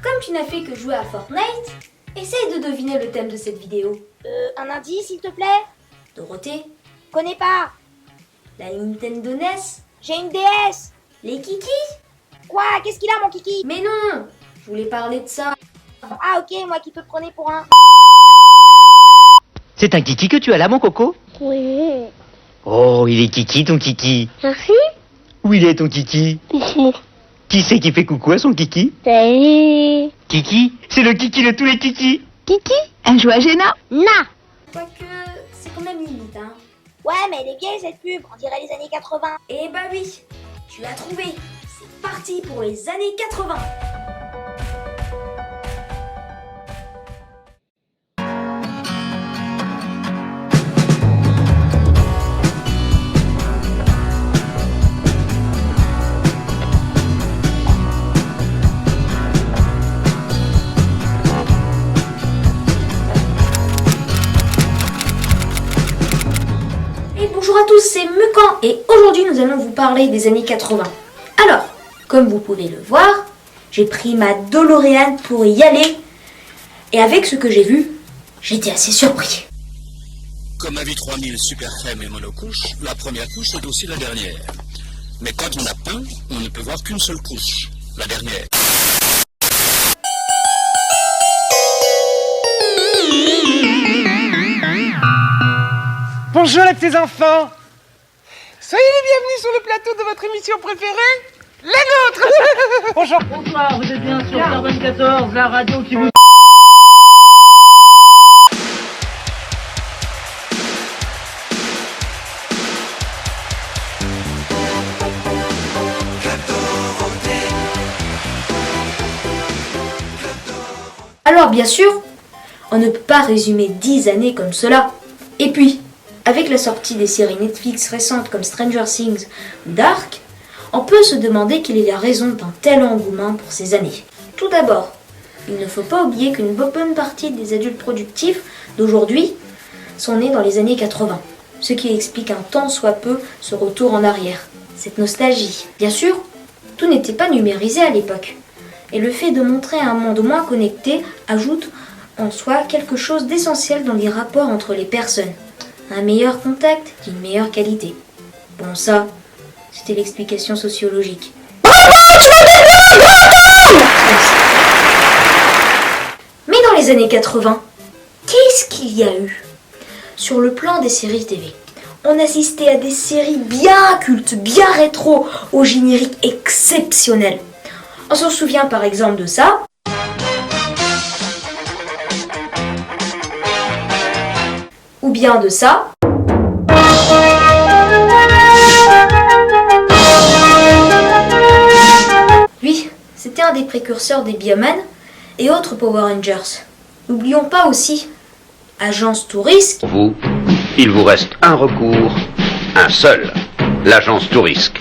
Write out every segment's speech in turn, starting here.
Comme tu n'as fait que jouer à Fortnite, essaye de deviner le thème de cette vidéo. Un indice, s'il te plaît? Dorothée, Connais pas. la Nintendo NES, J'ai une DS. les kikis? Quoi? Qu'est-ce qu'il a, mon kiki? Mais non, je voulais parler de ça. Ah, ok, moi qui te prenais pour un... C'est un kiki que tu as là, mon coco? Oui. Oh, il est kiki, ton kiki. Merci. Où il est, ton kiki? Ici. Qui c'est qui fait coucou à son kiki? Salut. Kiki? C'est le kiki de tous les kikis. Kiki, un jouet à Géna? Na. Quoique, c'est quand même limite, hein. Ouais, mais elle est vieille, cette pub. On dirait les années 80. Eh bah oui, tu l'as trouvé. C'est parti pour les années 80. Bonjour à tous, c'est Mucan et aujourd'hui nous allons vous parler des années 80. Alors, comme vous pouvez le voir, j'ai pris ma DeLorean pour y aller et avec ce que j'ai vu, j'étais assez surpris. Comme avis 3000 super crème et monocouche, la première couche est aussi la dernière. Mais quand on a peint, on ne peut voir qu'une seule couche, la dernière. Bonjour les petits enfants. Soyez les bienvenus sur le plateau de votre émission préférée, les nôtres. Bonjour. Bonsoir, vous êtes bien sur Carbone 14, la radio qui vous... Alors bien sûr, on ne peut pas résumer 10 années comme cela. Et puis, avec la sortie des séries Netflix récentes comme Stranger Things ou Dark, on peut se demander quelle est la raison d'un tel engouement pour ces années. Tout d'abord, il ne faut pas oublier qu'une bonne partie des adultes productifs d'aujourd'hui sont nés dans les années 80, ce qui explique un tant soit peu ce retour en arrière, cette nostalgie. Bien sûr, tout n'était pas numérisé à l'époque, et le fait de montrer un monde moins connecté ajoute en soi quelque chose d'essentiel dans les rapports entre les personnes. Un meilleur contact d'une meilleure qualité. Bon ça, c'était l'explication sociologique. Mais dans les années 80, qu'est-ce qu'il y a eu? Sur le plan des séries TV, on assistait à des séries bien cultes, bien rétro, au générique exceptionnel. On s'en souvient par exemple de ça. Ou bien de ça. Lui, c'était un des précurseurs des Bioman et autres Power Rangers. N'oublions pas aussi Agence Tourisque. Pour vous, il vous reste un recours, un seul, l'agence Tourisque.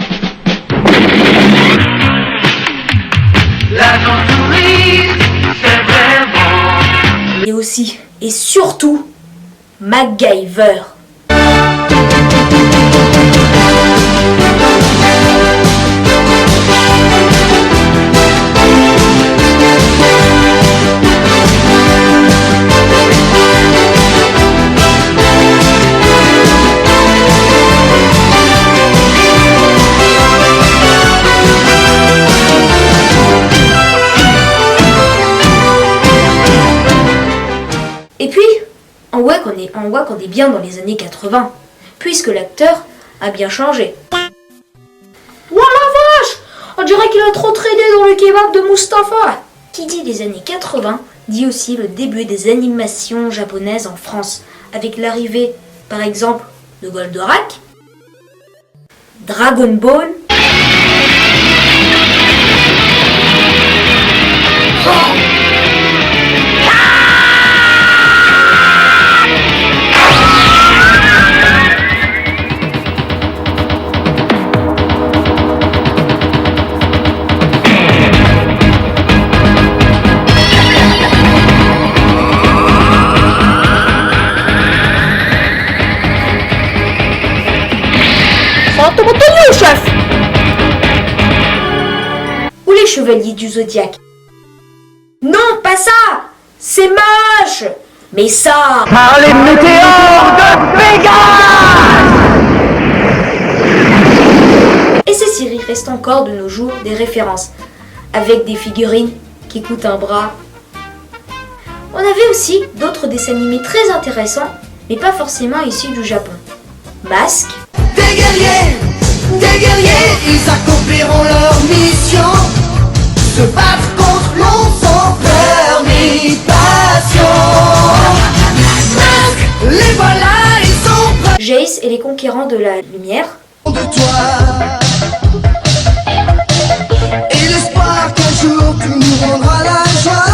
L'agence touriste, c'est vraiment... Et aussi, et surtout, MacGyver. Et puis, on voit qu'on est bien dans les années 80, puisque l'acteur a bien changé. Oh la vache! On dirait qu'il a trop traîné dans le kebab de Mustapha. Qui dit les années 80 dit aussi le début des animations japonaises en France, avec l'arrivée, par exemple, de Goldorak, Dragon Ball, ou les Chevaliers du Zodiaque. Non, pas ça! C'est moche! Mais ça! Par les météores de Pégase! Et ces séries restent encore de nos jours des références, avec des figurines qui coûtent un bras. On avait aussi d'autres dessins animés très intéressants, mais pas forcément issus du Japon. Masque, Des guerriers, ils accompliront leur mission. Se battre contre l'ombre sans peur ni passion. Les voilà, ils sont prêts Jace et les conquérants de la lumière, de toi. Et l'espoir qu'un jour tu nous rendras la joie.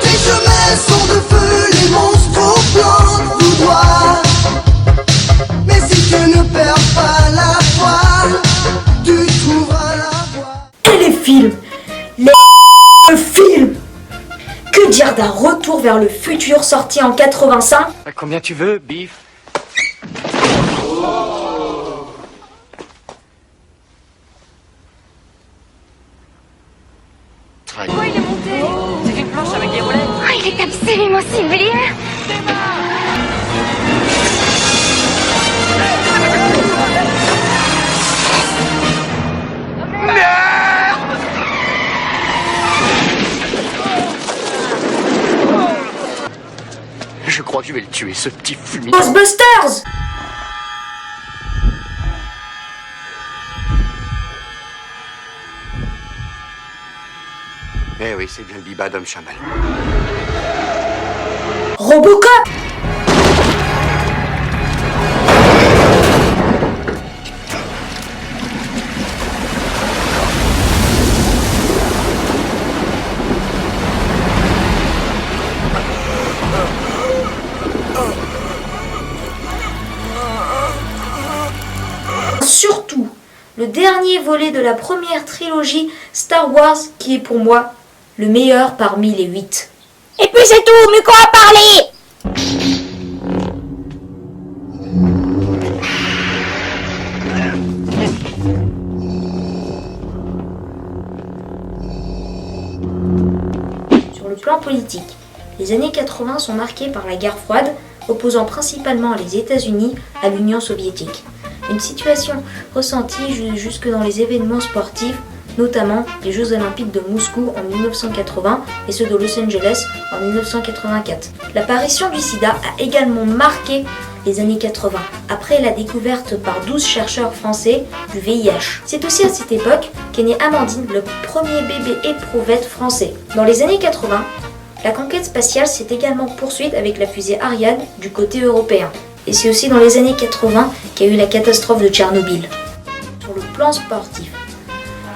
Tes chemins sont de feu, les monstres au plan tout droit. Mais si tu ne perds pas la foi, tu trouveras la voie. et les films. Le film. Que dire d'un retour vers le futur sorti en 85? Combien tu veux, Biff? Oh, il est absolument sublime. Je crois que je vais le tuer, ce petit fumier. Ghostbusters! Eh oui, c'est bien le biba d'homme chamal. Robocop! Surtout, le dernier volet de la première trilogie Star Wars qui est pour moi le meilleur parmi les 8. Et puis c'est tout, Muko a parlé. Sur le plan politique, les années 80 sont marquées par la guerre froide, opposant principalement les États-Unis à l'Union soviétique. Une situation ressentie jusque dans les événements sportifs, notamment les Jeux Olympiques de Moscou en 1980 et ceux de Los Angeles en 1984. L'apparition du sida a également marqué les années 80, après la découverte par 12 chercheurs français du VIH. C'est aussi à cette époque qu'est née Amandine, le premier bébé éprouvette français. Dans les années 80, la conquête spatiale s'est également poursuite avec la fusée Ariane du côté européen. Et c'est aussi dans les années 80 qu'il y a eu la catastrophe de Tchernobyl. Sur le plan sportif,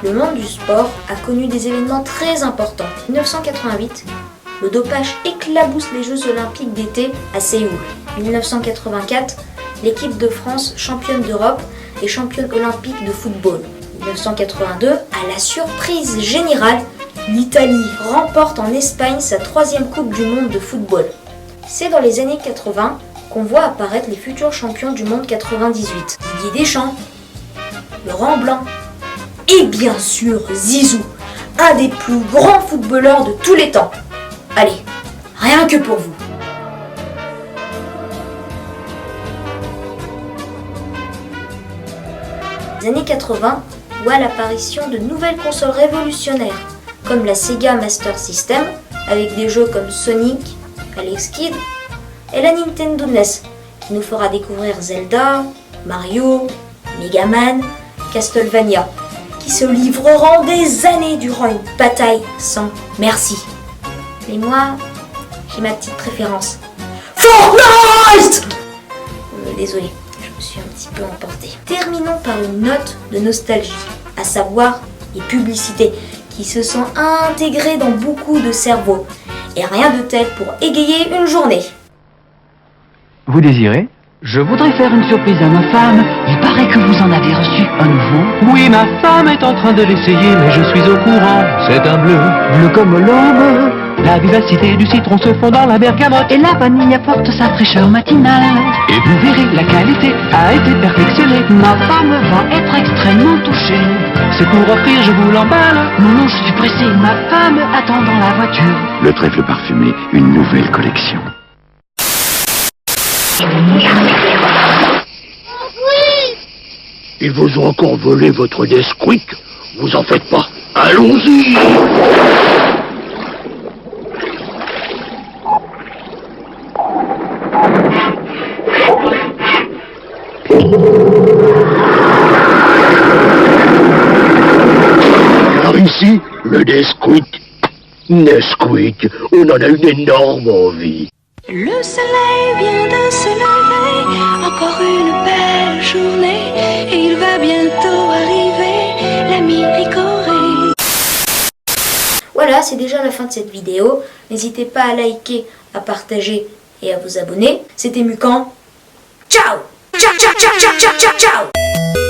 le monde du sport a connu des événements très importants. En 1988, le dopage éclabousse les Jeux Olympiques d'été à Séoul. En 1984, l'équipe de France, championne d'Europe et championne olympique de football. En 1982, à la surprise générale, l'Italie remporte en Espagne sa 3e Coupe du Monde de football. C'est dans les années 80 qu'on voit apparaître les futurs champions du monde 98. Didier Deschamps, Laurent Blanc et bien sûr Zizou, un des plus grands footballeurs de tous les temps. Allez, rien que pour vous. Les années 80 voient l'apparition de nouvelles consoles révolutionnaires, comme la Sega Master System, avec des jeux comme Sonic, Alex Kidd, et la Nintendo NES, qui nous fera découvrir Zelda, Mario, Mega Man, Castlevania, qui se livreront des années durant une bataille sans merci. Mais moi, j'ai ma petite préférence. Fortnite! Désolé, je me suis un petit peu emportée. Terminons par une note de nostalgie, à savoir les publicités qui se sont intégrées dans beaucoup de cerveaux. Et rien de tel pour égayer une journée. Vous désirez? Je voudrais faire une surprise à ma femme. Il paraît que vous en avez reçu un nouveau. Oui, ma femme est en train de l'essayer, mais je suis au courant. C'est un bleu. Bleu comme l'aube. La vivacité du citron se fond dans la bergamote et la vanille apporte sa fraîcheur matinale. Et vous verrez, la qualité a été perfectionnée. Ma femme va être extrêmement touchée. C'est pour offrir, je vous l'emballe. Non, non, je suis pressé, ma femme attend dans la voiture. Le trèfle parfumé, une nouvelle collection. Ils vous ont encore volé votre Nesquik. Vous en faites pas. Allons-y. Car ici, le Nesquik, on en a une énorme envie. Le soleil vient de se lever, encore une belle journée, et il va bientôt arriver la mi-ricorée. Voilà, c'est déjà la fin de cette vidéo. N'hésitez pas à liker, à partager et à vous abonner. C'était Mucan. Ciao! Ciao, ciao, ciao, ciao, ciao, ciao, ciao!